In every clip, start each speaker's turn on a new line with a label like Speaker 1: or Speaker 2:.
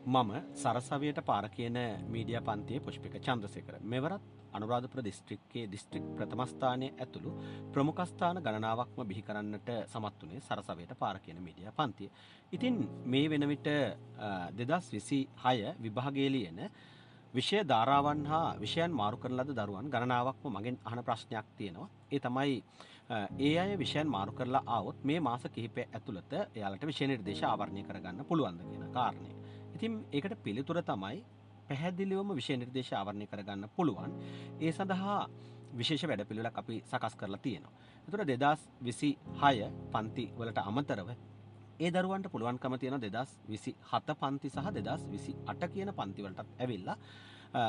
Speaker 1: මම සරසවියට පාර කියන මීඩියා පන්තියේ පුෂ්පික චන්ද්‍රසේකර. මෙවරත් අනුරාධපුර දිස්ත්‍රික්කයේ දිස්ත්‍රික් ප්‍රථම ස්ථානයේ ඇතුළු ප්‍රමුඛ ස්ථාන ගණනාවක්ම බිහි කරන්නට සමත් වුණේ සරසවියට පාර කියන මීඩියා පන්තිය. ඉතින් මේ වෙන විට 2026 විභාගයේ ලියන විෂය ධාරාවන් හා විෂයන් මාරු කරන ලද දරුවන් ගණනාවක්ම මගෙන් අහන ප්‍රශ්නයක් තියෙනවා. ඒ තමයි ඒ අය විෂයන් මාරු කරලා ආවොත් මේ මාස කිහිපය ඇතුළත එයාලට විෂය නිර්දේශ ආවරණය කරගන්න පුළුවන්ද කියන කාරණය. ඉතින් ඒකට පිළිතුර තමයි පැහැදිලිවම විෂය නිර්දේශ ආවරණය කරගන්න පුළුවන්. ඒ සඳහා විශේෂ වැඩපිළිවෙලක් අපි සකස් කරලා තියෙනවා. ඒතර 2026 පන්ති වලට අමතරව ඒ දරුවන්ට පුළුවන්කම තියෙන 2027 පන්ති සහ 2028 කියන පන්ති වලටත් ඇවිල්ලා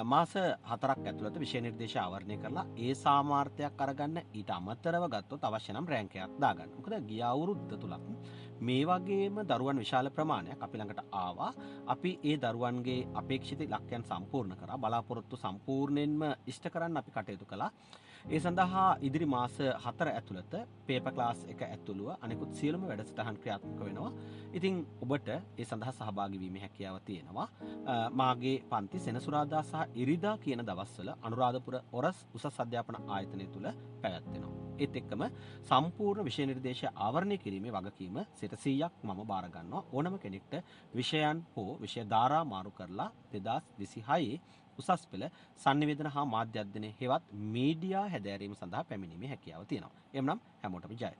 Speaker 1: මාස 4ක් ඇතුළත විෂය නිර්දේශ ආවරණය කරලා ඒ සාමාර්ථයක් අරගන්න ඊට අමතරව ගත්තොත් අවශ්‍ය නම් රැංක් එකක් දාගන්න. මොකද ගිය අවුරුද්ද තුලක් මේ වගේම දරුවන් විශාල ප්‍රමාණයක් අපි ළඟට ආවා. අපි ඒ දරුවන්ගේ අපේක්ෂිත ඉලක්කයන් සම්පූර්ණ කරා. බලාපොරොත්තු සම්පූර්ණයෙන්ම ඉෂ්ට කරන්න අපි කටයුතු කළා. ඒ සඳහා ඉදිරි මාස 4 ඇතුළත පේපර් ක්ලාස් එක ඇතුළුව අනිකුත් සියලුම වැඩසටහන් ක්‍රියාත්මක වෙනවා. ඉතින් ඔබට ඒ සඳහා සහභාගී වීමේ හැකියාව තියෙනවා. මාගේ පන්ති සෙනසුරාදා සහ ඉරිදා කියන දවස්වල අනුරාධපුර ඔරස් උසස් අධ්‍යාපන ආයතනය තුල පැවැත්වෙනවා. ඒත් එක්කම සම්පූර්ණ විෂය නිර්දේශ ආවරණය කිරීමේ වගකීම 100%ක් මම බාර ගන්නවා. ඕනම කෙනෙක්ට විෂයන් හෝ විෂය ධාරා මාරු කරලා 2026 උසස් පෙළ sannivedana හා මාධ්‍ය අධ්‍යයනයේ හෙවත් මීඩියා හැදෑරීම සඳහා පැමිණීමේ හැකියාව තියෙනවා. එhmenan හැමෝටම ජය.